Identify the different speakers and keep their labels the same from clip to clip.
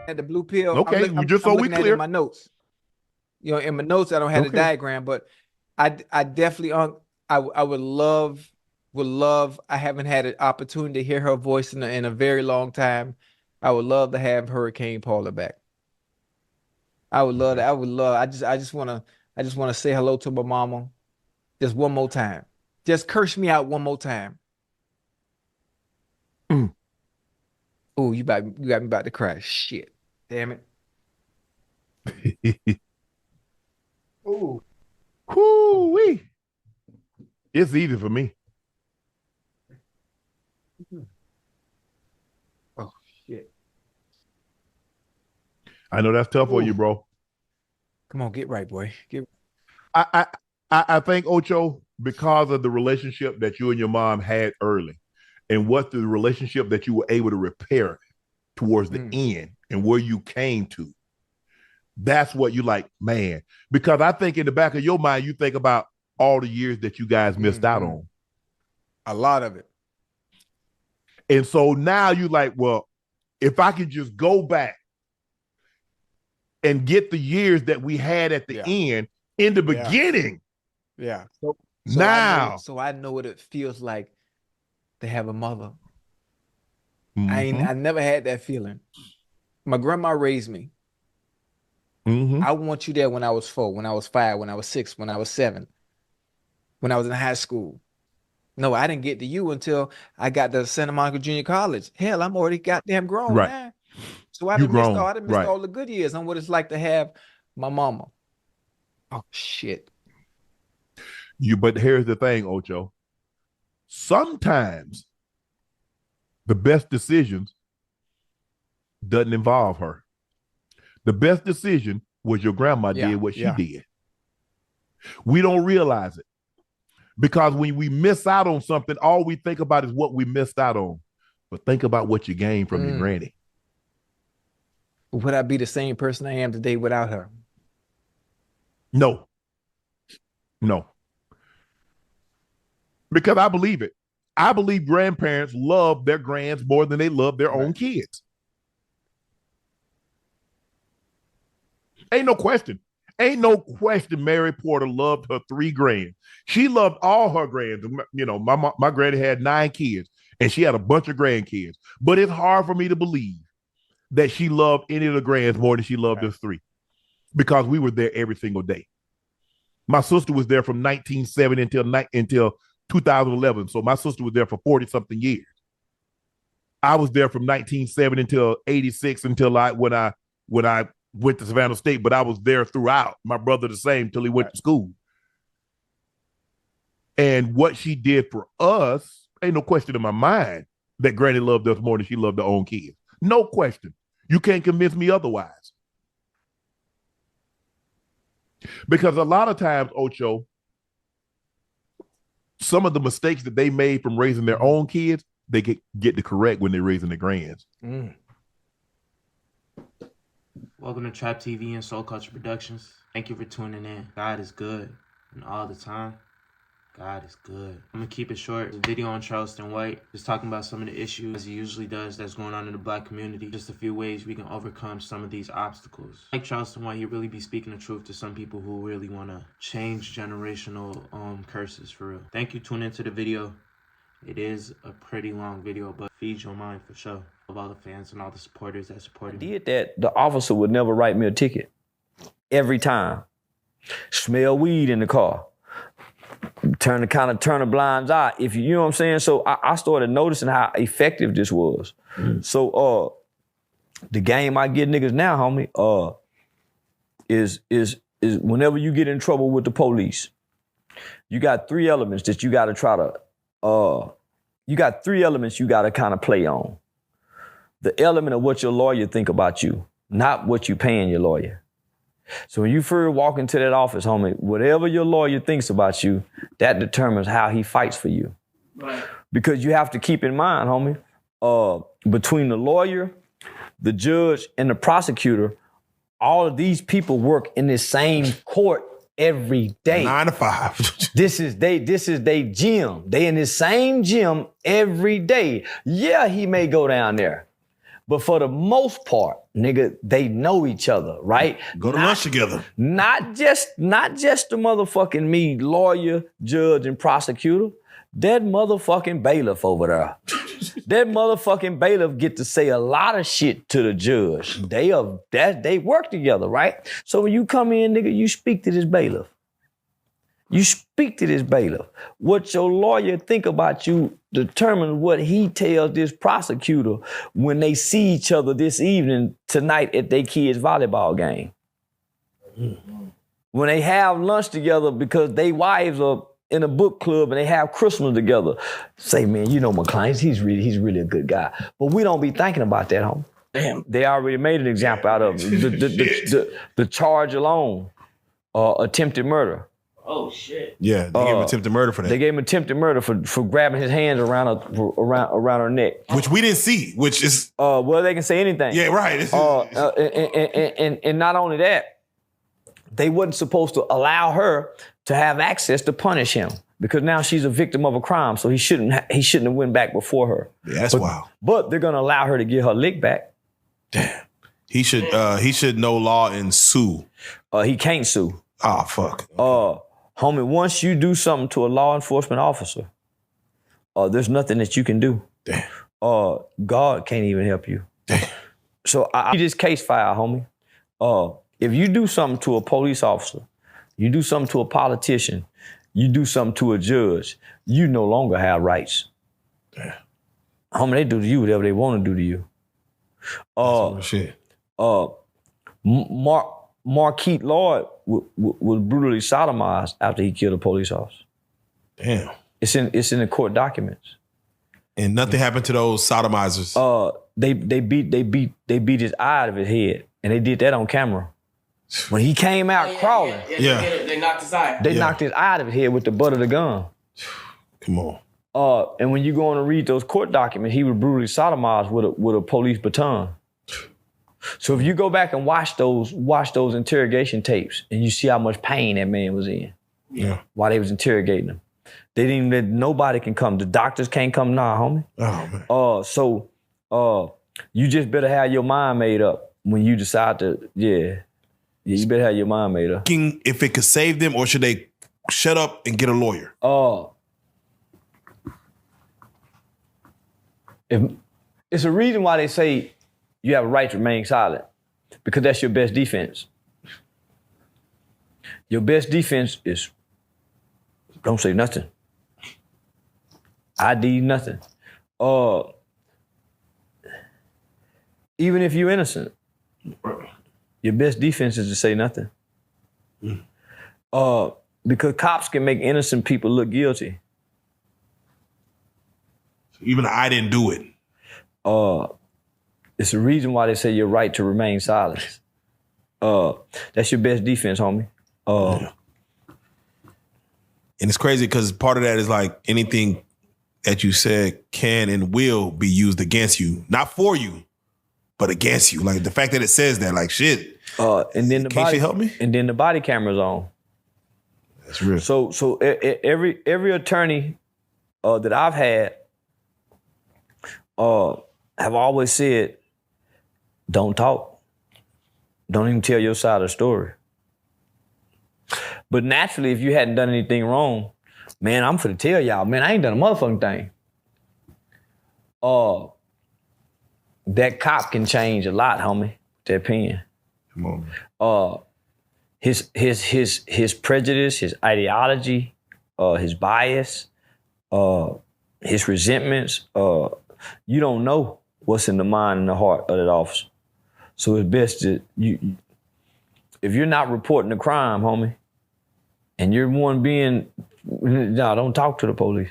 Speaker 1: At the blue pill,
Speaker 2: Okay, just so
Speaker 1: I'm
Speaker 2: we
Speaker 1: looking at it in
Speaker 2: clear.
Speaker 1: my notes. You know, in my notes, I don't have the
Speaker 2: Okay.
Speaker 1: diagram, but I definitely I would love. I haven't had an opportunity to hear her voice in a very long time. I would love to have Hurricane Paula back. I would love
Speaker 2: Okay.
Speaker 1: that. I would love. I just wanna say hello to my mama just one more time. Just curse me out one more time.
Speaker 2: Mm.
Speaker 1: Oh, you got me about to cry. Shit. Damn it. Oh.
Speaker 2: Whoo-wee. It's easy for me.
Speaker 1: Oh shit.
Speaker 2: I know that's tough for you,
Speaker 1: Ooh.
Speaker 2: bro.
Speaker 1: Come on, get right, boy. Get
Speaker 2: I, I I think Ocho, because of the relationship that you and your mom had early, and what the relationship that you were able to repair towards the
Speaker 1: mm,
Speaker 2: end and where you came to, that's what you like, man. Because I think in the back of your mind, you think about all the years that you guys missed out
Speaker 1: mm.
Speaker 2: on.
Speaker 1: A lot of it.
Speaker 2: And so now you like, well, if I could just go back and get the years that we had at the
Speaker 1: Yeah.
Speaker 2: end in the
Speaker 1: Yeah.
Speaker 2: beginning,
Speaker 1: Yeah.
Speaker 2: now.
Speaker 1: So I know what it feels like to have a mother.
Speaker 2: Mm-hmm.
Speaker 1: I never had that feeling. My grandma raised me.
Speaker 2: Mm-hmm.
Speaker 1: I want you there when I was 4, when I was 5, when I was 6, when I was 7, when I was in high school. No, I didn't get to you until I got to Santa Monica Junior College. Hell, I'm already goddamn grown
Speaker 2: Right.
Speaker 1: now. So
Speaker 2: You grown.
Speaker 1: I done missed
Speaker 2: Right.
Speaker 1: all the good years on what it's like to have my mama. Oh shit.
Speaker 2: But here's the thing, Ocho. Sometimes the best decisions doesn't involve her. The best decision was your grandma did
Speaker 1: Yeah,
Speaker 2: what she
Speaker 1: yeah.
Speaker 2: did. We don't realize it because when we miss out on something, all we think about is what we missed out on. But think about what you gained from your
Speaker 1: Mm.
Speaker 2: granny.
Speaker 1: Would I be the same person I am today without her?
Speaker 2: No, no, because I believe it. I believe grandparents love their grands more than they love their
Speaker 1: Right.
Speaker 2: own kids. Ain't no question. Ain't no question Mary Porter loved her 3 grands. She loved all her grands. You know, my granny had 9 kids and she had a bunch of grandkids. But it's hard for me to believe that she loved any of the grands more than she loved
Speaker 1: Right.
Speaker 2: us 3 because we were there every single day. My sister was there from 1970 until 2011. So my sister was there for 40 something years. I was there from 1970 until 86 until when I went to Savannah State, but I was there throughout. My brother the same till he went
Speaker 1: Right.
Speaker 2: to school. And what she did for us, ain't no question in my mind that Granny loved us more than she loved her own kids. No question. You can't convince me otherwise. Because a lot of times, Ocho, some of the mistakes that they made from raising their
Speaker 1: Mhm.
Speaker 2: own kids, they get to correct when they're raising their grands.
Speaker 1: Mm.
Speaker 3: Welcome to Trap TV and Soul Culture Productions. Thank you for tuning in. God is good, and all the time, God is good. I'm gonna keep it short. The video on Charleston White, just talking about some of the issues, as he usually does, that's going on in the black community. Just a few ways we can overcome some of these obstacles. Like Charleston White, he really be speaking the truth to some people who really wanna change generational curses for real. Thank you, tune into the video. It is a pretty long video, but feeds your mind for sure. Of all the fans and all the supporters that supported me.
Speaker 4: Did that, the officer would never write me a ticket. Every time. Smell weed in the car. Turn the blinds eye. If you know what I'm saying? So I started noticing how effective this was. So the game I get niggas now, homie, is whenever you get in trouble with the police, you got 3 elements that you gotta try to you got 3 elements you gotta kind of play on. The element of what your lawyer think about you, not what you paying your lawyer. So when you first walk into that office, homie, whatever your lawyer thinks about you, that determines how he fights for you. Right. Because you have to keep in mind, homie, between the lawyer, the judge, and the prosecutor, all of these people work in the same court every day.
Speaker 2: 9 to 5.
Speaker 4: This is they gym. They in the same gym every day. Yeah, he may go down there, But for the most part, nigga, they know each other, right?
Speaker 5: Go to lunch together.
Speaker 4: Not just the motherfucking me, lawyer, judge, and prosecutor. That motherfucking bailiff over there. That motherfucking bailiff get to say a lot of shit to the judge. They work together, right? So when you come in, nigga, you speak to this bailiff. You speak to this bailiff. What your lawyer think about you determines what he tells this prosecutor when they see each other this evening, tonight at their kids' volleyball game. When they have lunch together because they wives are in a book club and they have Christmas together. Say, man, you know my client, he's really a good guy. But we don't be thinking about that, homie.
Speaker 6: Damn.
Speaker 4: They already made an example out of it. The charge alone, attempted murder.
Speaker 6: Oh shit.
Speaker 5: Yeah, they gave him attempted murder for that.
Speaker 4: They gave him attempted murder for grabbing his hands around her neck.
Speaker 5: Which we didn't see, which is...
Speaker 4: Well, they can say anything.
Speaker 5: Yeah, right. This is,
Speaker 4: And not only that, they wasn't supposed to allow her to have access to punish him because now she's a victim of a crime, so he shouldn't have went back before her.
Speaker 5: yeah, that's wild.
Speaker 4: But they're gonna allow her to get her lick back.
Speaker 5: Damn. He should know law and sue.
Speaker 4: He can't sue.
Speaker 5: Oh, fuck.
Speaker 4: Homie, once you do something to a law enforcement officer, there's nothing that you can do.
Speaker 5: Damn.
Speaker 4: God can't even help you.
Speaker 5: Damn.
Speaker 4: So I need this case file, homie. If you do something to a police officer, you do something to a politician, you do something to a judge, you no longer have rights.
Speaker 5: Damn.
Speaker 4: Homie, they do to you whatever they want to do to you.
Speaker 5: Shit.
Speaker 4: Marquette Lloyd was brutally sodomized after he killed a police officer.
Speaker 5: Damn.
Speaker 4: It's in the court documents.
Speaker 5: And nothing happened to those sodomizers.
Speaker 4: They beat his eye out of his head, and they did that on camera. When he came out crawling,
Speaker 6: They knocked his eye.
Speaker 4: they knocked his eye out of his head with the butt of the gun.
Speaker 5: Come on.
Speaker 4: And when you go on and read those court documents, he was brutally sodomized with a police baton. So if you go back and watch those interrogation tapes, and you see how much pain that man was in, while they was interrogating him, they didn't even let nobody can come. The doctors can't come now, homie.
Speaker 5: Oh man.
Speaker 4: So you just better have your mind made up when you decide to, you better have your mind made up.
Speaker 5: If it could save them, or should they shut up and get a lawyer?
Speaker 4: It's a reason why they say you have a right to remain silent, because that's your best defense. Your best defense is don't say nothing. ID nothing. Even if you're innocent, your best defense is to say nothing. Because cops can make innocent people look guilty.
Speaker 5: Even I didn't do it.
Speaker 4: It's the reason why they say your right to remain silent. That's your best defense, homie.
Speaker 5: And it's crazy because part of that is like anything that you said can and will be used against you. Not for you, but against you. Like the fact that it says that, like shit.
Speaker 4: And then
Speaker 5: Can't you help me?
Speaker 4: And then the body camera's on.
Speaker 5: That's real.
Speaker 4: So every attorney that I've had have always said, don't talk. Don't even tell your side of the story. But naturally, if you hadn't done anything wrong, man, I'm finna tell y'all, man, I ain't done a motherfucking thing. That cop can change a lot, homie. That pen.
Speaker 5: Come on, man.
Speaker 4: His prejudice, his ideology, his bias, his resentments. You don't know what's in the mind and the heart of that officer. So it's best that if you're not reporting a crime, homie, and you're one being, no, don't talk to the police.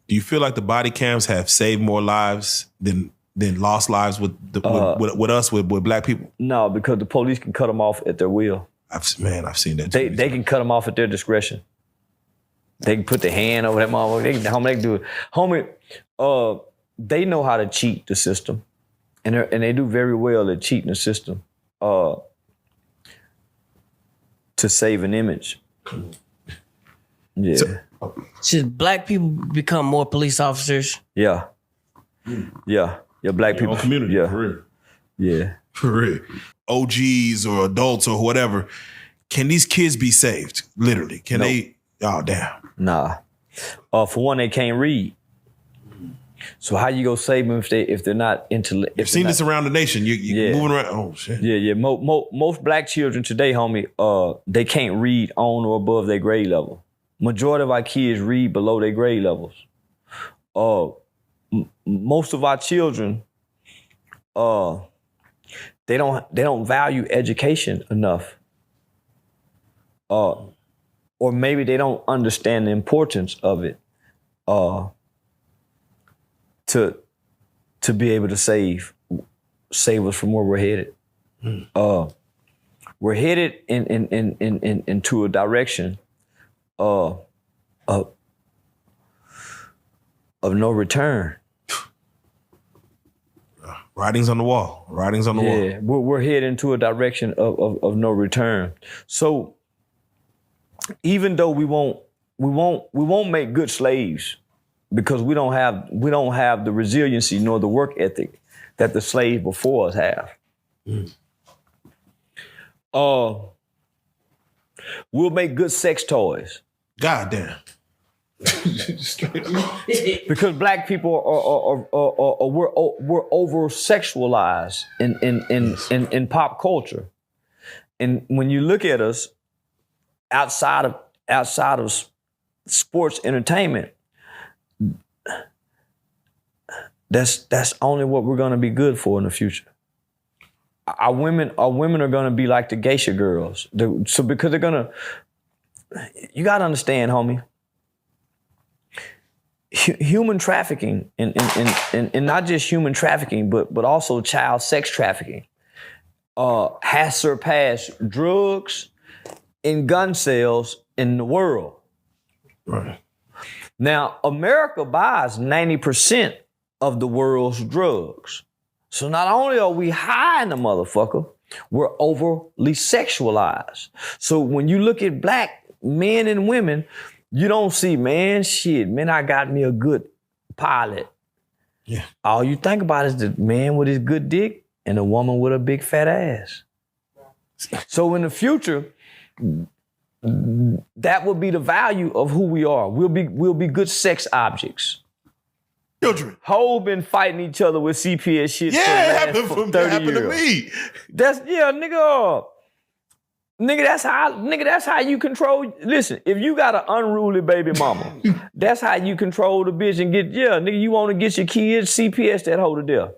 Speaker 5: Do you feel like the body cams have saved more lives than lost lives with black people?
Speaker 4: No, because the police can cut them off at their will.
Speaker 5: I've seen that.
Speaker 4: They can cut them off at their discretion. They can put their hand over that motherfucker. They can do it. Homie, they know how to cheat the system. And they do very well at cheating the system to save an image. Yeah.
Speaker 6: Should black people become more police officers?
Speaker 4: Yeah. Black people.
Speaker 2: Community,
Speaker 4: Yeah.
Speaker 2: for real.
Speaker 4: Yeah.
Speaker 5: For real. OGs or adults or whatever. Can these kids be saved? Literally. Can
Speaker 4: Nope.
Speaker 5: they? Oh, damn.
Speaker 4: Nah. For one, they can't read. So how you gonna save them if they're not into?
Speaker 5: You've seen this around the nation. You moving around. Oh shit.
Speaker 4: Yeah. Most black children today, homie, they can't read on or above their grade level. Majority of our kids read below their grade levels. Most of our children, they don't value education enough. Or maybe they don't understand the importance of it. To be able to save us from where we're headed. We're headed into a direction of no return.
Speaker 5: Writings on the wall. Writings on the wall.
Speaker 4: Yeah, we're heading into a direction of no return. So even though we won't make good slaves, because we don't have the resiliency nor the work ethic that the slaves before us have. We'll make good sex toys.
Speaker 5: God damn.
Speaker 4: Because black people we're over sexualized in pop culture. And when you look at us outside of sports entertainment, that's only what we're gonna be good for in the future. Our women are gonna be like the geisha girls. So because you gotta understand, homie, human trafficking and not just human trafficking, but also child sex trafficking has surpassed drugs and gun sales in the world.
Speaker 5: Right.
Speaker 4: Now, America buys 90% of the world's drugs. So not only are we high in the motherfucker, we're overly sexualized. So when you look at black men and women, you don't see, man, I got me a good pilot.
Speaker 5: Yeah.
Speaker 4: All you think about is the man with his good dick and a woman with a big fat ass. So in the future, that will be the value of who we are. We'll be good sex objects.
Speaker 5: Children.
Speaker 4: Whole been fighting each other with CPS shit.
Speaker 5: Yeah, it
Speaker 4: for
Speaker 5: happened,
Speaker 4: 30
Speaker 5: it happened to
Speaker 4: years.
Speaker 5: me.
Speaker 4: Nigga, that's how you control. Listen, if you got an unruly baby mama, that's how you control the bitch and get, nigga, you want to get your kids, CPS that hold her there.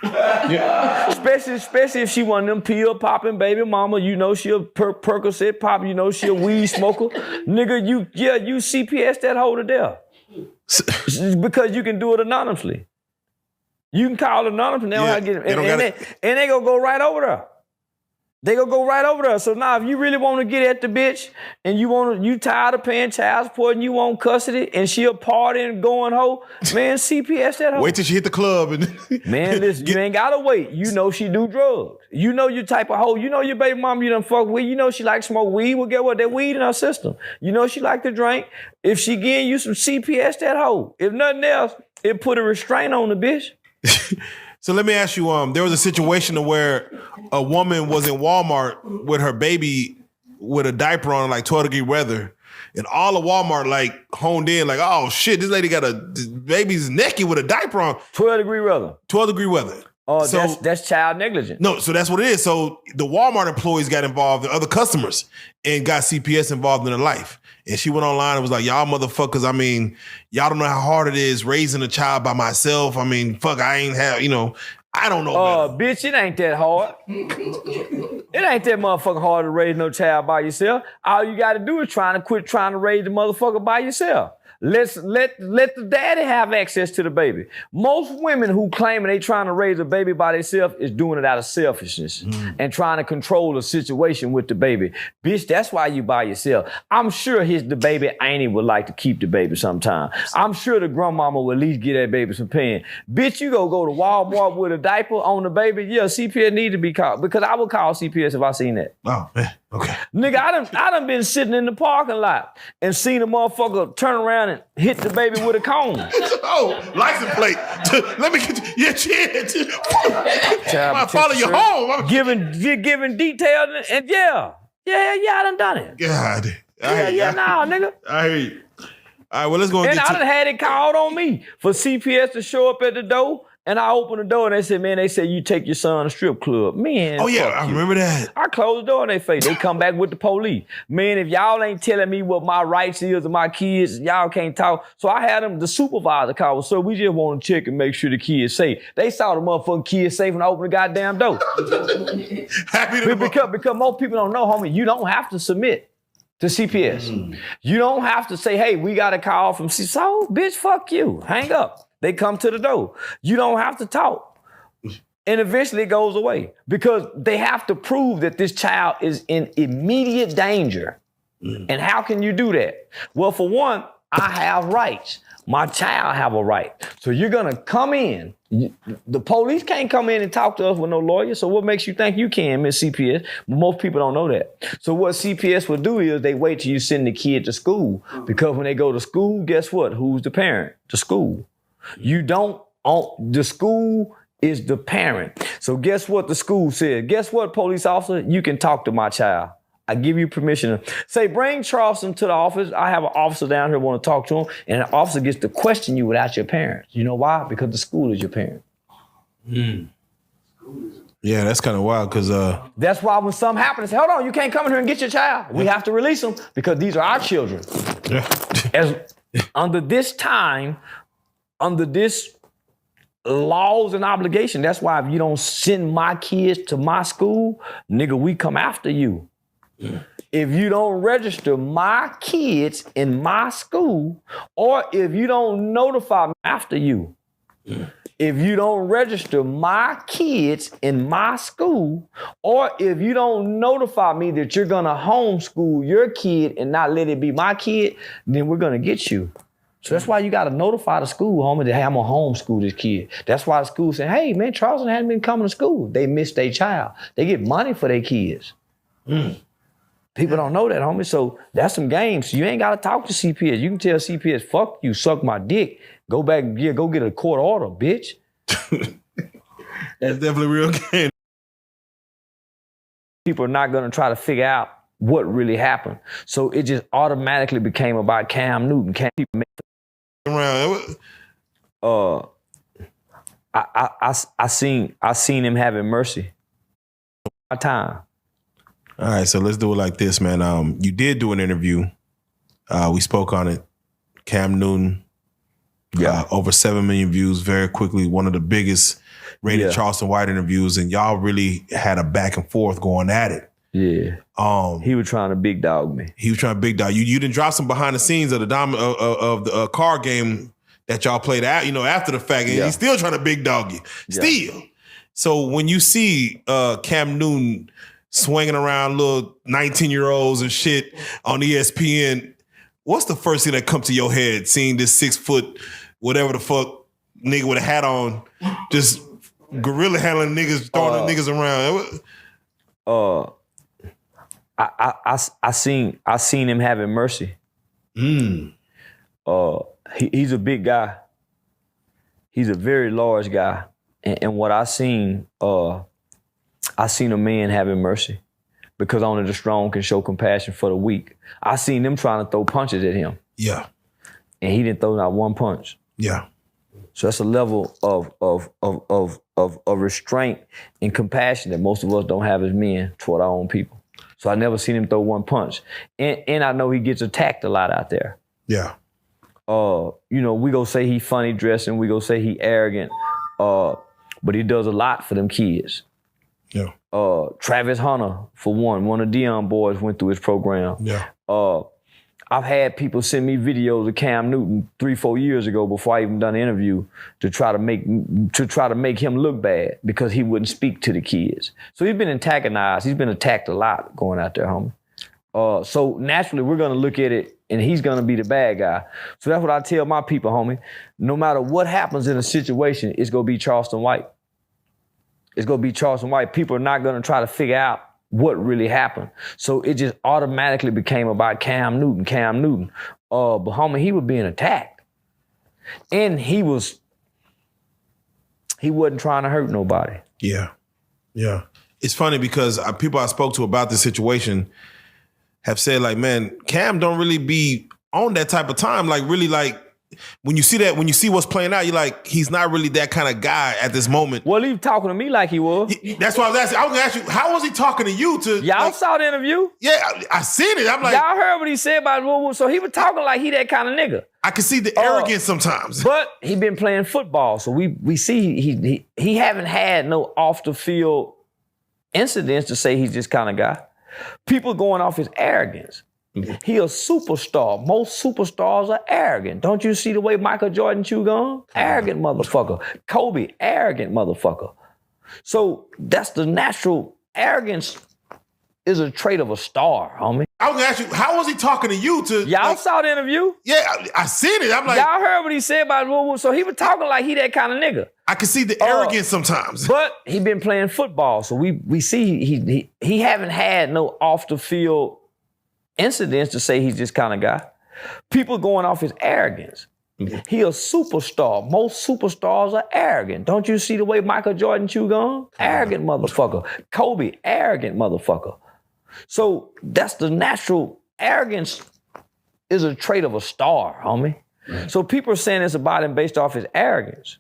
Speaker 4: Yeah. Especially if she one of them pill popping baby mama, you know she a Percocet pop, you know she a weed smoker. Nigga, you CPS that hold her there. Because you can do it anonymously. You can call it anonymously. They don't have to get it. And they gonna go right over there. They gonna go right over there. So now if you really want to get at the bitch and you tired of paying child support and you want custody and she a party and going hoe, man, CPS that hoe.
Speaker 5: Wait till she hit the club and
Speaker 4: man, listen, you ain't gotta wait. You know she do drugs. You know your type of hoe. You know your baby mama you done fuck with. You know she like smoke weed. Well, get what? That weed in her system. You know she like to drink. If she getting you some CPS that hoe. If nothing else, it put a restraint on the bitch.
Speaker 5: So let me ask you, there was a situation where a woman was in Walmart with her baby with a diaper on, like 12-degree weather, and all of Walmart like honed in, like, oh shit, this lady got this baby's naked with a diaper on.
Speaker 4: 12-degree weather.
Speaker 5: 12-degree weather.
Speaker 4: Oh,
Speaker 5: so,
Speaker 4: that's child negligence.
Speaker 5: No, so that's what it is. So the Walmart employees got involved, the other customers, and got CPS involved in her life. And she went online and was like, y'all motherfuckers, I mean, y'all don't know how hard it is raising a child by myself. I mean, fuck, I ain't have, I don't know.
Speaker 4: Oh, bitch, it ain't that hard. It ain't that motherfucking hard to raise no child by yourself. All you got to do is quit trying to raise the motherfucker by yourself. Let the daddy have access to the baby. Most women who claim they trying to raise a baby by themselves is doing it out of selfishness and trying to control the situation with the baby. Bitch, that's why you by yourself. I'm sure the baby auntie would like to keep the baby sometime. I'm sure the grandmama will at least get that baby some pen. Bitch, you go to Walmart with a diaper on the baby. Yeah, CPS need to be called because I would call CPS if I seen that.
Speaker 5: Oh, man. Okay.
Speaker 4: Nigga, I done been sitting in the parking lot and seen a motherfucker turn around and hit the baby with a cone.
Speaker 5: Oh, license plate. Let me get your chin. I follow you
Speaker 4: Shirt.
Speaker 5: home.
Speaker 4: Giving details and yeah, I done it.
Speaker 5: God.
Speaker 4: Nah, nigga.
Speaker 5: I hear you. All right, well, let's go and
Speaker 4: And
Speaker 5: get
Speaker 4: I done had it called on me for CPS to show up at the door. And I opened the door and they said, man, you take your son to a strip club. Man,
Speaker 5: Oh, yeah, I remember that.
Speaker 4: I closed the door in their face. They come back with the police. Man, if y'all ain't telling me what my rights is of my kids, y'all can't talk. So I had the supervisor call. So we just want to check and make sure the kids safe. They saw the motherfucking kids safe when I opened the goddamn door.
Speaker 5: Happy to
Speaker 4: because most people don't know, homie, you don't have to submit to CPS. You don't have to say, hey, we got a call from CPS. So, bitch, fuck you. Hang up. They come to the door. You don't have to talk. And eventually it goes away because they have to prove that this child is in immediate danger. And how can you do that? Well, for one, I have rights. My child have a right. So you're gonna come in. The police can't come in and talk to us with no lawyer. So what makes you think you can, Miss CPS? But most people don't know that. So what CPS will do is they wait till you send the kid to school. Because when they go to school, guess what? Who's the parent? The school. You don't own, the school is the parent. So guess what the school said? Guess what, police officer? You can talk to my child. I give you permission to say, bring Charleston to the office. I have an officer down here want to talk to him. And an officer gets to question you without your parents. You know why? Because the school is your parent.
Speaker 5: Yeah, that's kind of wild because
Speaker 4: that's why when something happens, hold on, you can't come in here and get your child. We have to release them because these are our children. As under this time, under this laws and obligation, that's why if you don't send my kids to my school, nigga, we come after you. If you don't register my kids in my school, or if you don't notify me after you, if you don't register my kids in my school, or if you don't notify me that you're gonna homeschool your kid and not let it be my kid, then we're gonna get you. So that's why you gotta notify the school, homie, that hey, I'm gonna homeschool this kid. That's why the school saying, hey man, Charleston hasn't been coming to school. They missed their child. They get money for their kids. People don't know that, homie. So that's some games. You ain't gotta talk to CPS. You can tell CPS, fuck you, suck my dick. Go back, yeah, go get a court order, bitch.
Speaker 5: that's definitely real game.
Speaker 4: People are not gonna try to figure out what really happened. So it just automatically became about Cam Newton.
Speaker 5: Around.
Speaker 4: I seen him having mercy. My time.
Speaker 5: All right, so let's do it like this, man. You did do an interview. We spoke on it. Cam Newton, over 7 million views very quickly. One of the biggest rated Charleston White interviews, and y'all really had a back and forth going at it.
Speaker 4: Yeah. He was trying to big dog me.
Speaker 5: He was trying to big dog you. You didn't drop some behind the scenes of the card game that y'all played out, after the fact, and he's still trying to big dog you. Still. So when you see Cam Newton swinging around little 19-year-olds and shit on ESPN, what's the first thing that comes to your head? Seeing this 6 foot, whatever the fuck nigga with a hat on, just gorilla handling niggas, throwing the niggas around.
Speaker 4: I seen him having mercy. He's a big guy. He's a very large guy, and what I seen a man having mercy, because only the strong can show compassion for the weak. I seen them trying to throw punches at him.
Speaker 5: Yeah,
Speaker 4: and he didn't throw not one punch.
Speaker 5: Yeah,
Speaker 4: so that's a level of restraint and compassion that most of us don't have as men toward our own people. So I never seen him throw one punch. And I know he gets attacked a lot out there.
Speaker 5: Yeah.
Speaker 4: We go say he funny dressing, we go say he arrogant, but he does a lot for them kids.
Speaker 5: Yeah.
Speaker 4: Travis Hunter, for one of Dion boys went through his program.
Speaker 5: Yeah.
Speaker 4: I've had people send me videos of Cam Newton 3-4 years ago before I even done an interview to try to make him look bad because he wouldn't speak to the kids. So he's been antagonized. He's been attacked a lot going out there, homie. So naturally we're gonna look at it and he's gonna be the bad guy. So that's what I tell my people, homie. No matter what happens in a situation, it's gonna be Charleston White. It's gonna be Charleston White. People are not gonna try to figure out what really happened. So it just automatically became about Cam Newton. But homie, he was being attacked. And he wasn't trying to hurt nobody.
Speaker 5: Yeah. Yeah. It's funny because people I spoke to about this situation have said, like, man, Cam don't really be on that type of time. Like, really, like, when you see what's playing out, you're like, he's not really that kind of guy at this moment.
Speaker 4: Well, he was talking to me like he was.
Speaker 5: That's why I was asking. I was going to ask you, how was he talking to you?
Speaker 4: Y'all saw the interview?
Speaker 5: Yeah, I seen it. I'm like,
Speaker 4: y'all heard what he said about Woo. So he was talking like he that kind of nigga.
Speaker 5: I can see the arrogance sometimes.
Speaker 4: But he been playing football, so we see he haven't had no off the field incidents to say he's this kind of guy. People going off his arrogance. He a superstar. Most superstars are arrogant. Don't you see the way Michael Jordan chew gum? Arrogant motherfucker. Kobe, arrogant motherfucker. So that's the natural arrogance is a trait of a star, homie.
Speaker 5: I was gonna ask you, how was he talking to you?
Speaker 4: Y'all saw the interview?
Speaker 5: Yeah, I seen it. I'm like,
Speaker 4: y'all heard what he said about Woo. So he was talking like he that kind of nigga.
Speaker 5: I can see the arrogance sometimes.
Speaker 4: But he been playing football, so we see he haven't had no off the field incidents to say he's this kind of guy. People going off his arrogance. He a superstar. Most superstars are arrogant. Don't you see the way Michael Jordan chew gum? Arrogant motherfucker. Kobe, arrogant motherfucker. So that's the natural arrogance is a trait of a star, homie. So people are saying it's about him based off his arrogance.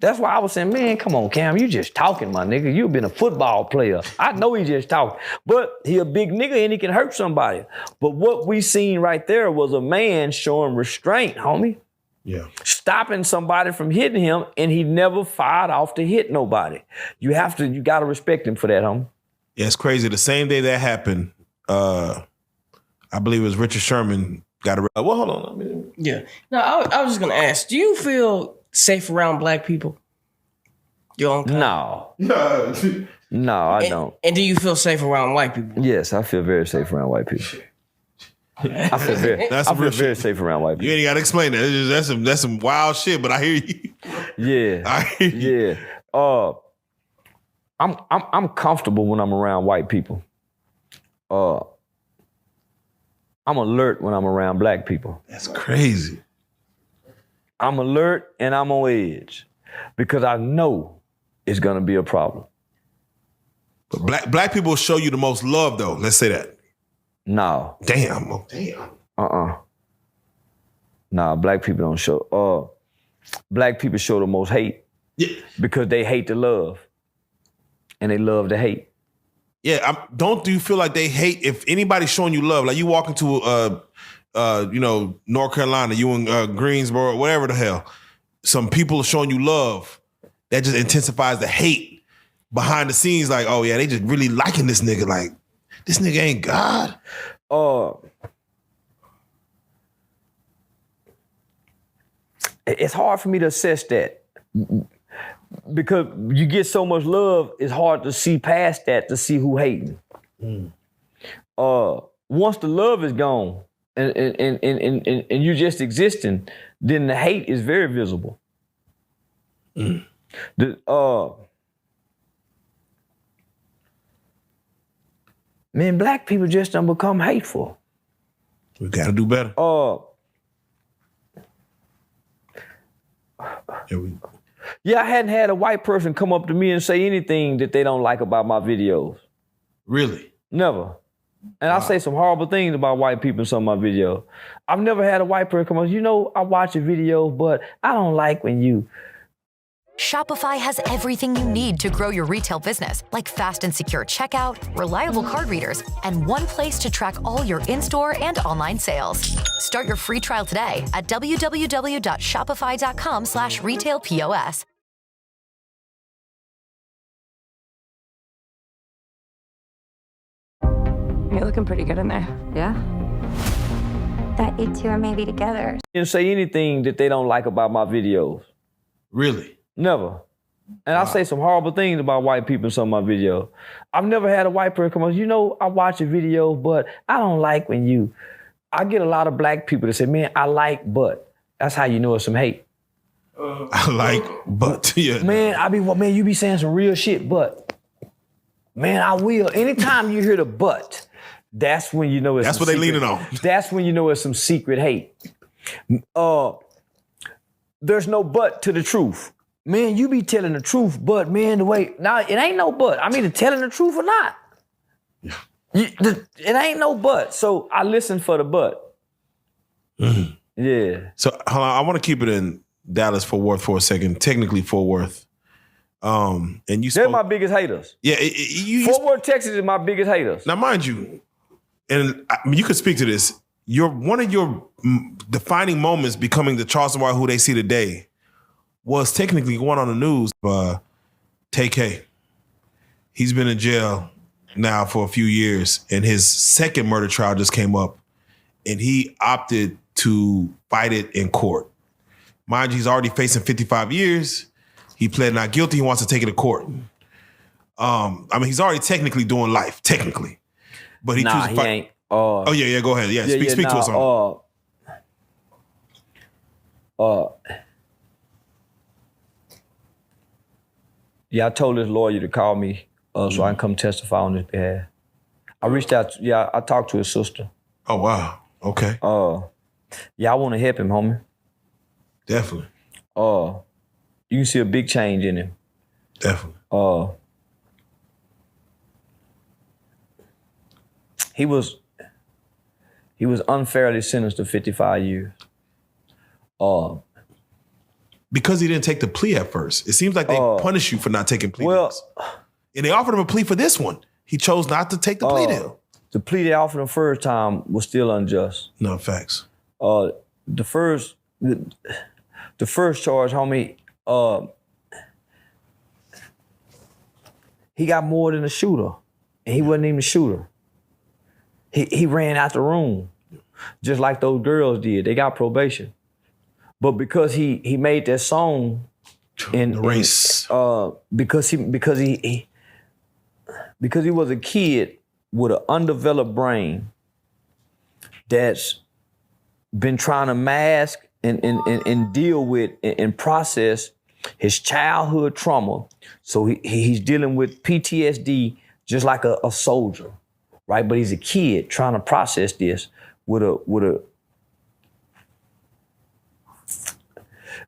Speaker 4: That's why I was saying, man, come on, Cam, you just talking, my nigga. You been a football player. I know he just talking, but he a big nigga and he can hurt somebody. But what we seen right there was a man showing restraint, homie.
Speaker 5: Yeah.
Speaker 4: Stopping somebody from hitting him, and he never fired off to hit nobody. You gotta respect him for that, homie.
Speaker 5: Yeah, it's crazy. The same day that happened, I believe it was Richard Sherman got arrested. Well, hold on.
Speaker 6: Yeah. No, I was just gonna ask, do you feel safe around black people? Your own kind?
Speaker 4: No. No, I don't.
Speaker 6: And do you feel safe around white people?
Speaker 4: Yes, I feel very safe around white people. I feel very safe around white people.
Speaker 5: You ain't got to explain that. That's some wild shit, but I hear you.
Speaker 4: Yeah.
Speaker 5: I hear you.
Speaker 4: Yeah. I'm comfortable when I'm around white people. I'm alert when I'm around black people.
Speaker 5: That's crazy.
Speaker 4: I'm alert and I'm on edge because I know it's gonna be a problem.
Speaker 5: But black people show you the most love, though. Let's say that.
Speaker 4: No.
Speaker 5: Damn.
Speaker 4: Nah, black people don't show. Black people show the most hate.
Speaker 5: Yeah.
Speaker 4: Because they hate to love, and they love to hate.
Speaker 5: Yeah. Don't you feel like they hate if anybody's showing you love? Like you walk into North Carolina, you in Greensboro, whatever the hell. Some people are showing you love. That just intensifies the hate behind the scenes. Like, oh yeah, they just really liking this nigga. Like, this nigga ain't God.
Speaker 4: It's hard for me to assess that because you get so much love. It's hard to see past that to see who hating. Once the love is gone and you just existing, then the hate is very visible. Man, black people just don't become hateful.
Speaker 5: We gotta do better.
Speaker 4: Yeah, I hadn't had a white person come up to me and say anything that they don't like about my videos.
Speaker 5: Really?
Speaker 4: Never. And I say some horrible things about white people in some of my videos. I've never had a white person come up, I watch your videos, but I don't like when you.
Speaker 7: Shopify has everything you need to grow your retail business, like fast and secure checkout, reliable card readers, and one place to track all your in-store and online sales. Start your free trial today at www.shopify.com/retailpos.
Speaker 8: You're looking pretty good in there.
Speaker 9: Yeah? That you two are maybe together.
Speaker 4: Didn't say anything that they don't like about my videos.
Speaker 5: Really?
Speaker 4: Never. And I say some horrible things about white people in some of my videos. I've never had a white person come up, I watch your videos, but I don't like when you. I get a lot of black people that say, man, I like, but. That's how you know it's some hate.
Speaker 5: I like, but, yeah.
Speaker 4: Man, you be saying some real shit, but. Man, I will. Anytime you hear the but, that's when you know it's
Speaker 5: That's what they leaning on.
Speaker 4: That's when you know it's some secret hate. There's no but to the truth. Man, you be telling the truth, but man, the way now it ain't no but. I mean, the telling the truth or not. Yeah. It ain't no but. So I listen for the but.
Speaker 5: Mm-hmm.
Speaker 4: Yeah.
Speaker 5: So hold on, I want to keep it in Dallas Fort Worth for a second. Technically Fort Worth. And you
Speaker 4: They're my biggest haters.
Speaker 5: Yeah,
Speaker 4: Fort Worth, Texas is my biggest haters.
Speaker 5: Now, mind you, and I mean, you could speak to this. One of your defining moments becoming the Charleston White who they see today was technically going on the news. T.R.A.A.P. He's been in jail now for a few years, and his second murder trial just came up, and he opted to fight it in court. Mind you, he's already facing 55 years. He pled not guilty. He wants to take it to court. I mean, he's already technically doing life, technically. But he chooses to fight.
Speaker 4: Ain't.
Speaker 5: Oh, yeah, go ahead. Yeah, speak to us on it.
Speaker 4: Yeah, I told his lawyer to call me so I can come testify on his behalf. I reached out, I talked to his sister.
Speaker 5: Oh, wow. Okay.
Speaker 4: Yeah, I want to help him, homie.
Speaker 5: Definitely.
Speaker 4: You can see a big change in him.
Speaker 5: Definitely.
Speaker 4: He was unfairly sentenced to 55 years.
Speaker 5: Because he didn't take the plea at first. It seems like they punish you for not taking plea deals. And they offered him a plea for this one. He chose not to take the plea deal.
Speaker 4: The plea they offered him first time was still unjust.
Speaker 5: No, facts.
Speaker 4: The first charge, homie, he got more than a shooter, and he wasn't even a shooter. He ran out the room, just like those girls did. They got probation, but because he made that song in
Speaker 5: the race,
Speaker 4: because he was a kid with an undeveloped brain that's been trying to mask and deal with and process his childhood trauma. So he's dealing with PTSD just like a soldier, right? But he's a kid trying to process this with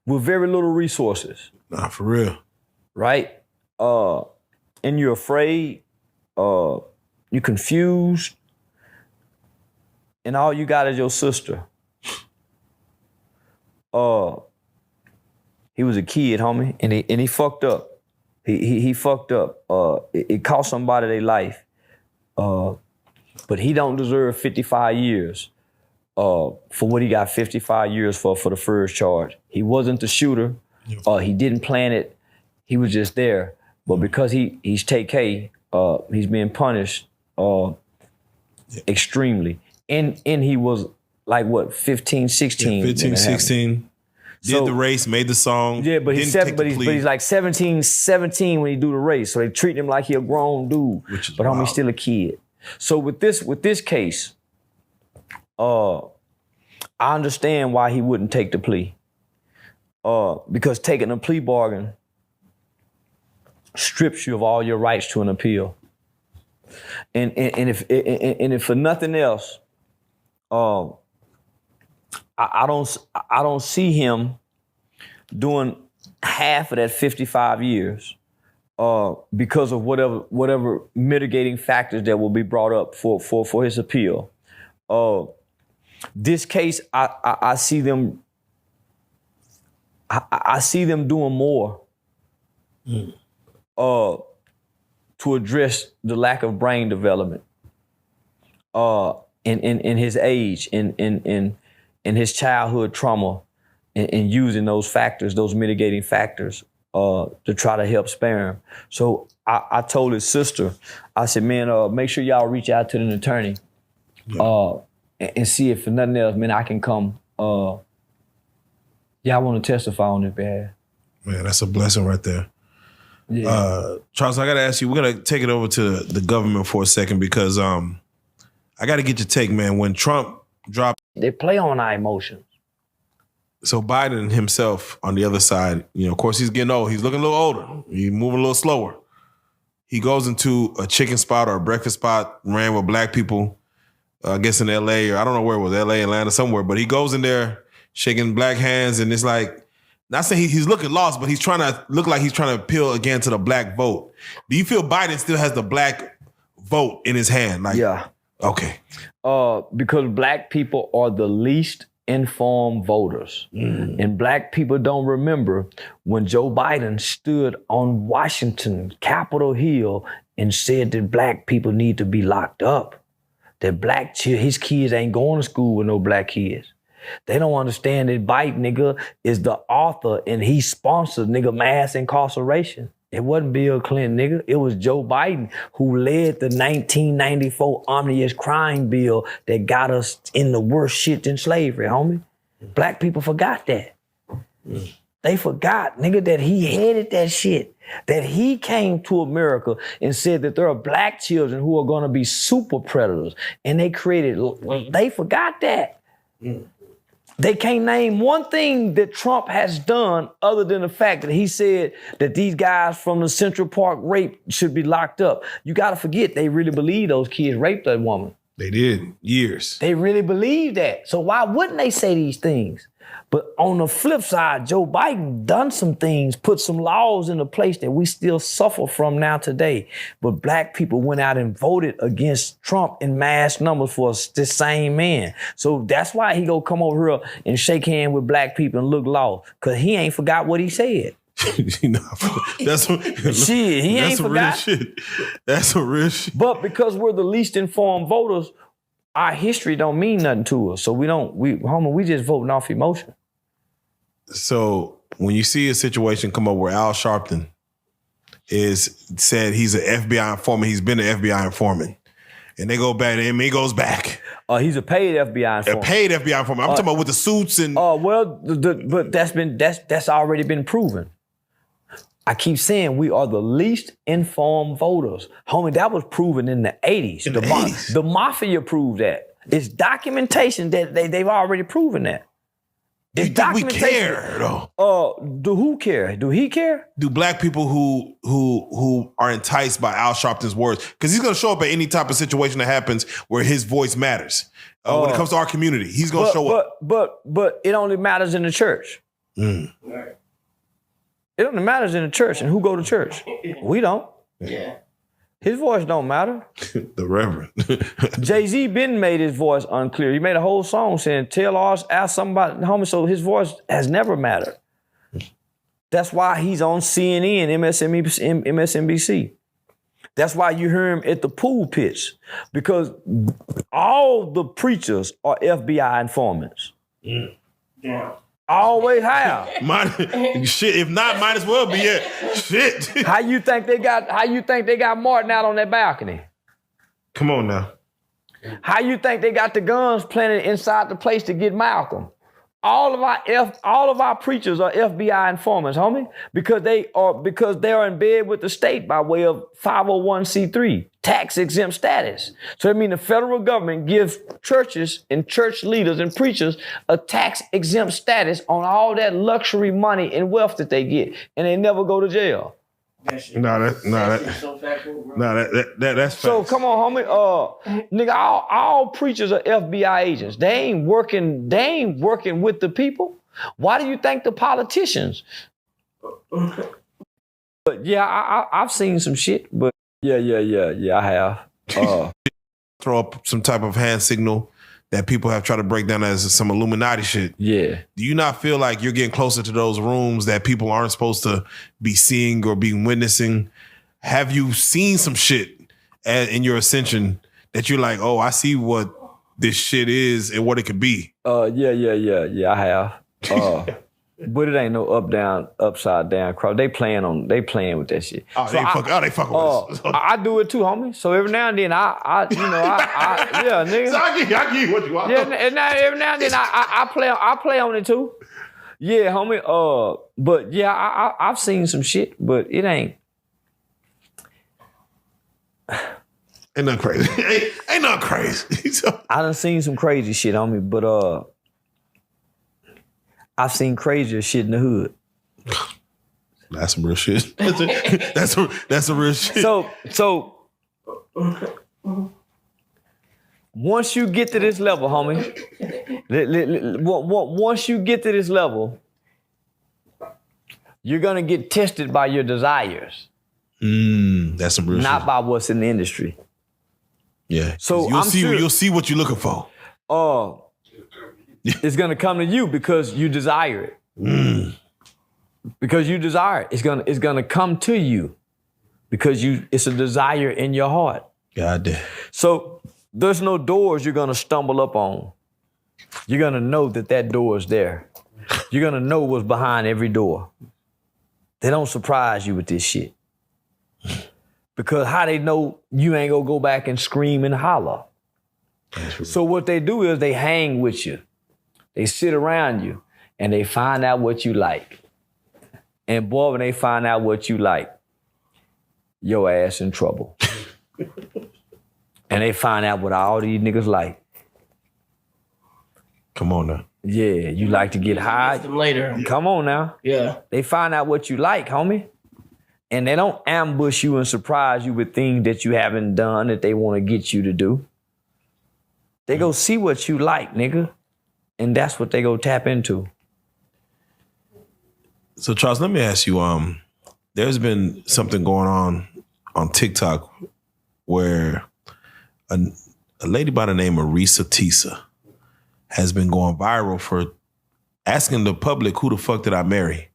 Speaker 4: very little resources.
Speaker 5: Nah, for real.
Speaker 4: Right? And you're afraid, you're confused, and all you got is your sister. He was a kid, homie, and he fucked up. He fucked up. It cost somebody their life. But he don't deserve 55 years for what he got 55 years for the first charge. He wasn't the shooter. He didn't plan it. He was just there. But because he's T.R.A.A.P, he's being punished extremely. And he was like, what, 15, 16?
Speaker 5: Yeah, 15, 16. Did the race, made the song.
Speaker 4: Yeah, but he's like 17 when he do the race. So they treat him like he a grown dude. But homie, he's still a kid. So with this case, I understand why he wouldn't take the plea. Because taking a plea bargain strips you of all your rights to an appeal. And if for nothing else, I don't see him doing half of that 55 years because of whatever mitigating factors that will be brought up for his appeal. This case, I see them. I see them doing more to address the lack of brain development in his age, in his childhood trauma, and using those factors, those mitigating factors, to try to help spare him. So I told his sister, I said, man, make sure y'all reach out to an attorney and see if for nothing else, man, I can come. I want to testify on his behalf.
Speaker 5: Man, that's a blessing right there.
Speaker 4: Yeah.
Speaker 5: Charles, I got to ask you, we're going to take it over to the government for a second because I got to get your take, man. When Trump dropped.
Speaker 4: They play on our emotions.
Speaker 5: So Biden himself on the other side, of course he's getting old. He's looking a little older. He's moving a little slower. he goes into a chicken spot or a breakfast spot ran with black people, I guess in LA, or I don't know where it was, LA, Atlanta, somewhere. But he goes in there shaking black hands, and it's like, not saying he's looking lost, but he's trying to look like he's trying to appeal again to the black vote. Do you feel Biden still has the black vote in his hand? Like,
Speaker 4: yeah.
Speaker 5: Okay.
Speaker 4: Because black people are the least informed voters. And black people don't remember when Joe Biden stood on Washington, Capitol Hill, and said that black people need to be locked up. That his kids ain't going to school with no black kids. They don't understand that Biden, nigga, is the author and he sponsored, nigga, mass incarceration. It wasn't Bill Clinton, nigga. It was Joe Biden who led the 1994 omnibus crime bill that got us in the worst shit than slavery, homie. Black people forgot that. They forgot, nigga, that he headed that shit. That he came to America and said that there are black children who are gonna be super predators. And they forgot that. They can't name one thing that Trump has done other than the fact that he said that these guys from the Central Park rape should be locked up. You gotta forget, they really believe those kids raped that woman.
Speaker 5: They did, years.
Speaker 4: They really believe that. So why wouldn't they say these things? But on the flip side, Joe Biden done some things, put some laws into place that we still suffer from now today. But black people went out and voted against Trump in mass numbers for the same man. So that's why he go come over here and shake hands with black people and look lost, because he ain't forgot what he said.
Speaker 5: That's some,
Speaker 4: shit, he ain't forgot.
Speaker 5: Real shit. That's some real shit.
Speaker 4: But because we're the least informed voters, our history don't mean nothing to us. So we just voting off emotion.
Speaker 5: So when you see a situation come up where Al Sharpton is said he's an FBI informant, he's been an FBI informant, and they go back, and he goes back.
Speaker 4: He's a paid FBI informant.
Speaker 5: A paid FBI informant. I'm talking about with the suits and.
Speaker 4: But that's already been proven. I keep saying we are the least informed voters. Homie, that was proven in the 80s. The mafia proved that. It's documentation that they've already proven that.
Speaker 5: Do you think we care, though?
Speaker 4: Do who care? Do he care?
Speaker 5: Do black people who are enticed by Al Sharpton's words? Because he's going to show up at any type of situation that happens where his voice matters. When it comes to our community, he's going to show up.
Speaker 4: But it only matters in the church. It only matters in the church. And who go to church? We don't.
Speaker 6: Yeah.
Speaker 4: His voice don't matter.
Speaker 5: The Reverend.
Speaker 4: Jay-Z been made his voice unclear. He made a whole song saying, ask somebody, homie, so his voice has never mattered. That's why he's on CNN, MSNBC. That's why you hear him at the pool pits, because all the preachers are FBI informants.
Speaker 6: Yeah.
Speaker 4: Always have.
Speaker 5: Shit, if not, might as well be it. Shit.
Speaker 4: How you think they got Martin out on that balcony?
Speaker 5: Come on now.
Speaker 4: How you think they got the guns planted inside the place to get Malcolm? All of our preachers are FBI informants, homie, because they are in bed with the state by way of 501c3, tax exempt status. So that means the federal government gives churches and church leaders and preachers a tax exempt status on all that luxury money and wealth that they get, and they never go to jail.
Speaker 5: That's
Speaker 4: so come on, homie. Nigga, all preachers are FBI agents. They ain't working with the people. Why do you think the politicians? But yeah, I've seen some shit. But yeah, I have.
Speaker 5: Throw up some type of hand signal that people have tried to break down as some Illuminati shit.
Speaker 4: Yeah.
Speaker 5: Do you not feel like you're getting closer to those rooms that people aren't supposed to be seeing or being witnessing? Have you seen some shit in your ascension that you're like, oh, I see what this shit is and what it could be?
Speaker 4: Yeah, I have. But it ain't no up, down, upside down cross. They playing with that shit.
Speaker 5: Oh, so they fucking with us.
Speaker 4: I do it too, homie. So every now and then I yeah, nigga.
Speaker 5: So I give you what you want.
Speaker 4: Yeah, and now every now and then I play on it too. Yeah, homie. But yeah, I've seen some shit, but it ain't.
Speaker 5: Ain't nothing crazy. ain't nothing crazy.
Speaker 4: I done seen some crazy shit, homie, but I've seen crazier shit in the hood.
Speaker 5: That's some real shit. That's some real shit.
Speaker 4: So once you get to this level, homie, once you get to this level, you're gonna get tested by your desires.
Speaker 5: That's some real shit.
Speaker 4: Not by what's in the industry.
Speaker 5: Yeah.
Speaker 4: So
Speaker 5: you'll see what you're looking for.
Speaker 4: It's gonna come to you because you desire it. Because you desire it. It's gonna come to you because it's a desire in your heart.
Speaker 5: God damn.
Speaker 4: So there's no doors you're gonna stumble up on. You're gonna know that door is there. You're gonna know what's behind every door. They don't surprise you with this shit. Because how they know you ain't gonna go back and scream and holler. So what they do is they hang with you. They sit around you and they find out what you like. And boy, when they find out what you like, your ass in trouble. And they find out what all these niggas like.
Speaker 5: Come on now.
Speaker 4: Yeah, you like to get high.
Speaker 6: Them later.
Speaker 4: Come on now.
Speaker 6: Yeah.
Speaker 4: They find out what you like, homie. And they don't ambush you and surprise you with things that you haven't done that they want to get you to do. They go see what you like, nigga. And that's what they go tap into.
Speaker 5: So Charles, let me ask you, there's been something going on TikTok where a lady by the name of Risa Tisa has been going viral for asking the public, who the fuck did I marry?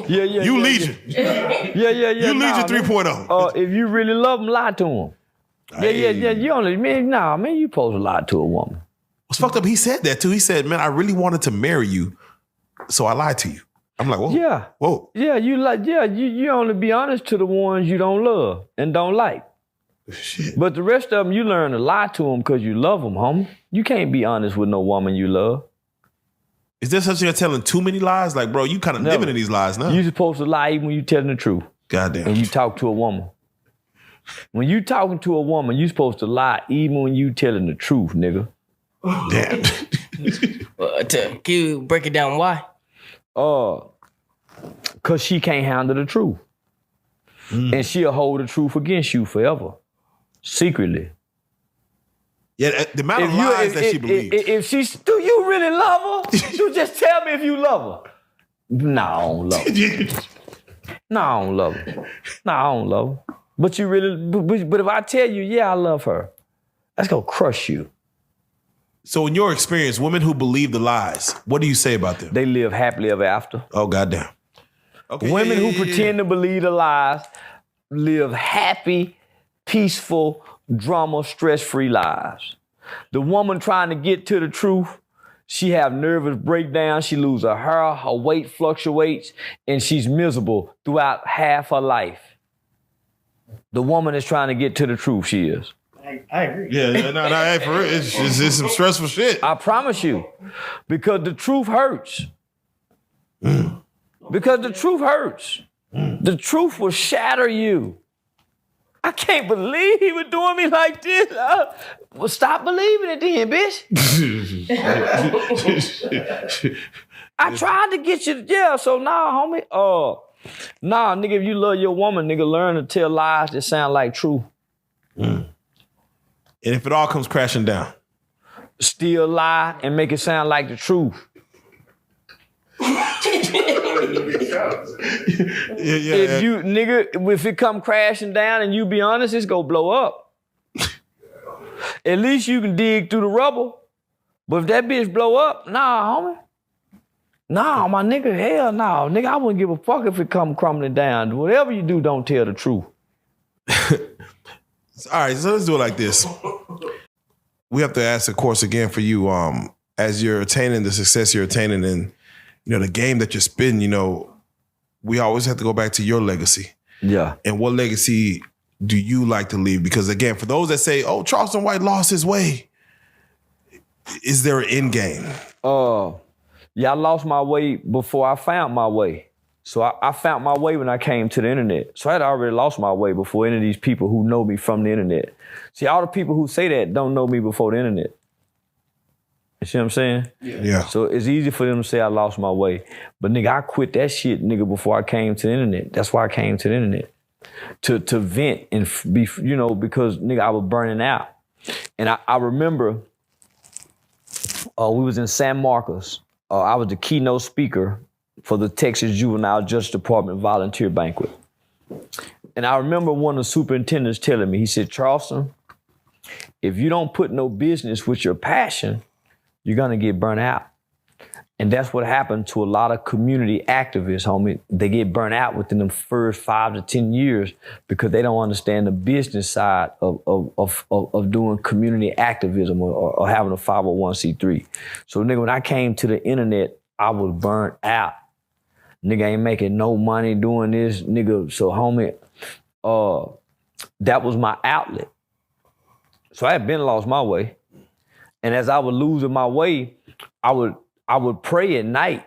Speaker 4: Yeah.
Speaker 5: You Legion.
Speaker 4: Yeah.
Speaker 5: You Legion 3.0.
Speaker 4: If you really love them, lie to them. Yeah. You only, man, you supposed to lie to a woman.
Speaker 5: What's fucked up, he said that too. He said, man, I really wanted to marry you, so I lied to you. I'm like, whoa.
Speaker 4: Yeah.
Speaker 5: Whoa.
Speaker 4: Yeah, you only be honest to the ones you don't love and don't like.
Speaker 5: Shit.
Speaker 4: But the rest of them, you learn to lie to them because you love them, homie. You can't be honest with no woman you love.
Speaker 5: Is there such thing as telling too many lies? Like, bro, you kind of living in these lies now.
Speaker 4: You supposed to lie even when you telling the truth.
Speaker 5: Goddamn.
Speaker 4: And you talk to a woman. When you talking to a woman, you supposed to lie even when you telling the truth, nigga.
Speaker 5: Damn.
Speaker 6: Can you break it down? Why?
Speaker 4: Cause she can't handle the truth. And she'll hold the truth against you forever. Secretly.
Speaker 5: Yeah, the amount of lies that she believes.
Speaker 4: Do you really love her? You just tell me if you love her. No, I don't love her. No, I don't love her. No, I don't love her. But you really, but if I tell you, yeah, I love her, that's gonna crush you.
Speaker 5: So in your experience, women who believe the lies, what do you say about them?
Speaker 4: They live happily ever after.
Speaker 5: Oh, goddamn. Okay.
Speaker 4: Women who pretend to believe the lies live happy, peaceful, drama, stress-free lives. The woman trying to get to the truth, she have nervous breakdowns, she lose her hair, her weight fluctuates, and she's miserable throughout half her life. The woman is trying to get to the truth, she is.
Speaker 6: I agree.
Speaker 5: Yeah, no, for real. It's some stressful shit.
Speaker 4: I promise you. Because the truth hurts. Because the truth hurts. The truth will shatter you. I can't believe he was doing me like this. Well, stop believing it then, bitch. I tried to get you to jail, so nah, homie. Nah, nigga, if you love your woman, nigga, learn to tell lies that sound like truth.
Speaker 5: And if it all comes crashing down?
Speaker 4: Still lie and make it sound like the truth. If you, nigga, if it come crashing down and you be honest, it's gonna blow up. At least you can dig through the rubble. But if that bitch blow up, nah, homie. Nah, my nigga, hell no. Nigga, I wouldn't give a fuck if it come crumbling down. Whatever you do, don't tell the truth.
Speaker 5: All right, so let's do it like this. We have to ask the course again for you, as you're attaining the success you're attaining in, the game that you're spitting, we always have to go back to your legacy.
Speaker 4: Yeah.
Speaker 5: And what legacy do you like to leave? Because again, for those that say, oh, Charleston White lost his way, is there an end game?
Speaker 4: Yeah, I lost my way before I found my way. So I found my way when I came to the internet. So I had already lost my way before any of these people who know me from the internet. See, all the people who say that don't know me before the internet. You see what I'm saying?
Speaker 5: Yeah.
Speaker 4: So it's easy for them to say I lost my way. But nigga, I quit that shit, nigga, before I came to the internet. That's why I came to the internet. To vent and be, you know, because nigga, I was burning out. And I remember we was in San Marcos. I was the keynote speaker for the Texas Juvenile Justice Department volunteer banquet. And I remember one of the superintendents telling me, he said, Charleston, if you don't put no business with your passion, you're gonna get burnt out. And that's what happened to a lot of community activists, homie. They get burnt out within the first 5 to 10 years because they don't understand the business side of doing community activism or having a 501c3. So nigga, when I came to the internet, I was burnt out. Nigga ain't making no money doing this, nigga. So homie, that was my outlet. So I had been lost my way. And as I was losing my way, I would pray at night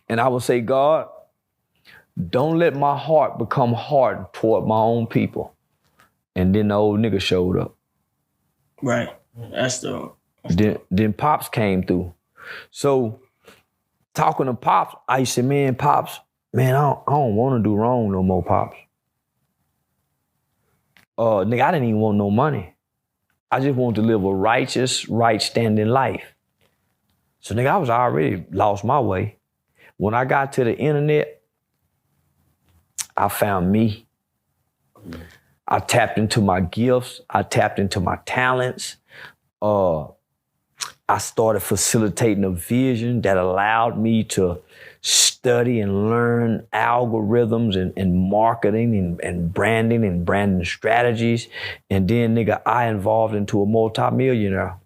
Speaker 4: and I would say, God, don't let my heart become hardened toward my own people. And then the old nigga showed up.
Speaker 6: Right. That's the...
Speaker 4: Then Pops came through. So talking to Pops, I used to say, man, Pops, man, I don't want to do wrong no more, Pops. Nigga, I didn't even want no money. I just wanted to live a righteous, right-standing life. So nigga, I was already lost my way. When I got to the internet, I found me. I tapped into my gifts. I tapped into my talents. I started facilitating a vision that allowed me to study and learn algorithms and marketing and branding strategies. And then nigga, I evolved into a multimillionaire.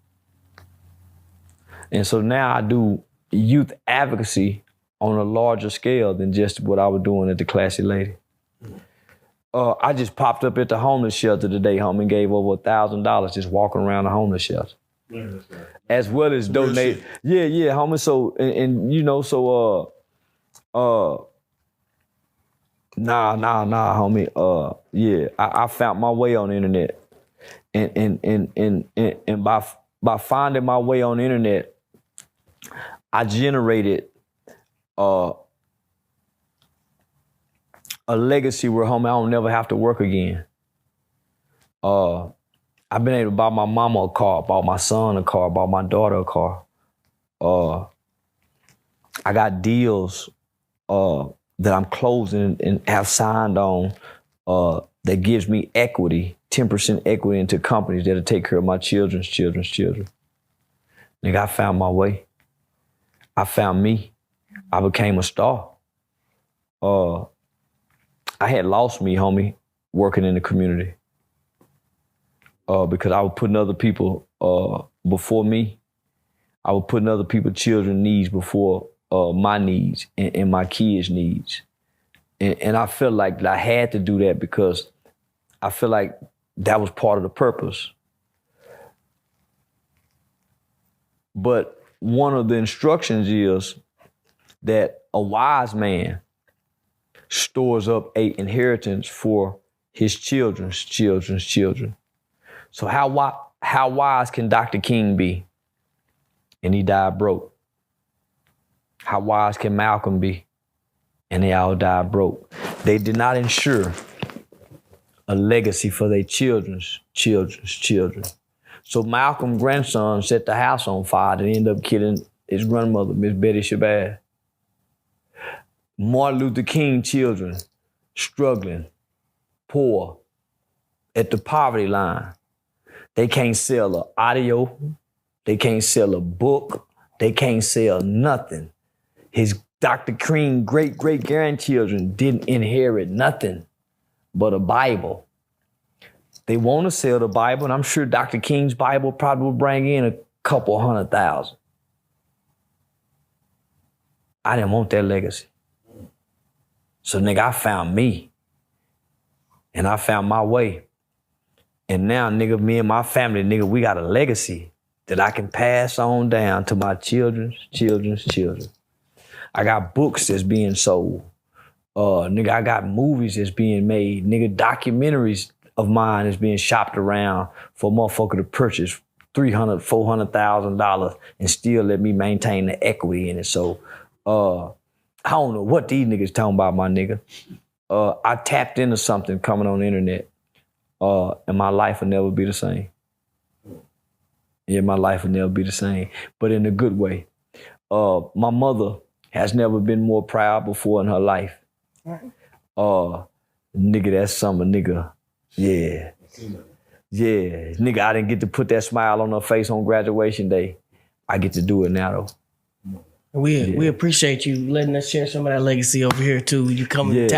Speaker 4: And so now I do youth advocacy on a larger scale than just what I was doing at the Classy Lady. I just popped up at the homeless shelter today, homie, and gave over $1,000 just walking around the homeless shelter. Yeah, that's right. As well as donate. Yeah, homie. So, and you know, so, nah, homie. Yeah, I found my way on the internet. And by finding my way on the internet, I generated a legacy where, homie, I don't never have to work again. I've been able to buy my mama a car, bought my son a car, bought my daughter a car. I got deals that I'm closing and have signed on that gives me equity, 10% equity into companies that'll take care of my children's children. Nigga, I found my way. I found me. I became a star. I had lost me, homie, working in the community. Because I was putting other people before me. I was putting other people's children's needs before my needs and my kids' needs. And I felt like I had to do that because I feel like that was part of the purpose. But one of the instructions is that a wise man stores up an inheritance for his children's children. So how wise can Dr. King be? And he died broke. How wise can Malcolm be? And they all died broke. They did not ensure a legacy for their children's children. So Malcolm's grandson set the house on fire and ended up killing his grandmother, Miss Betty Shabazz. Martin Luther King children struggling, poor, at the poverty line. They can't sell an audio. They can't sell a book. They can't sell nothing. His Dr. King great-great-grandchildren didn't inherit nothing but a Bible. They want to sell the Bible, and I'm sure Dr. King's Bible probably will bring in a couple 100,000. I didn't want that legacy. So nigga, I found me. And I found my way. And now, nigga, me and my family, nigga, we got a legacy that I can pass on down to my children's children. I got books that's being sold. Nigga, I got movies that's being made. Nigga, documentaries of mine is being shopped around for a motherfucker to purchase $300,000, $400,000 and still let me maintain the equity in it. So I don't know what these niggas talking about, my nigga. I tapped into something coming on the internet, and my life will never be the same. Yeah, my life will never be the same, but in a good way. My mother has never been more proud before in her life. Nigga, that's something, nigga. Yeah. Yeah, nigga, I didn't get to put that smile on her face on graduation day. I get to do it now, though.
Speaker 6: We appreciate you letting us share some of that legacy over here, too. You coming to town.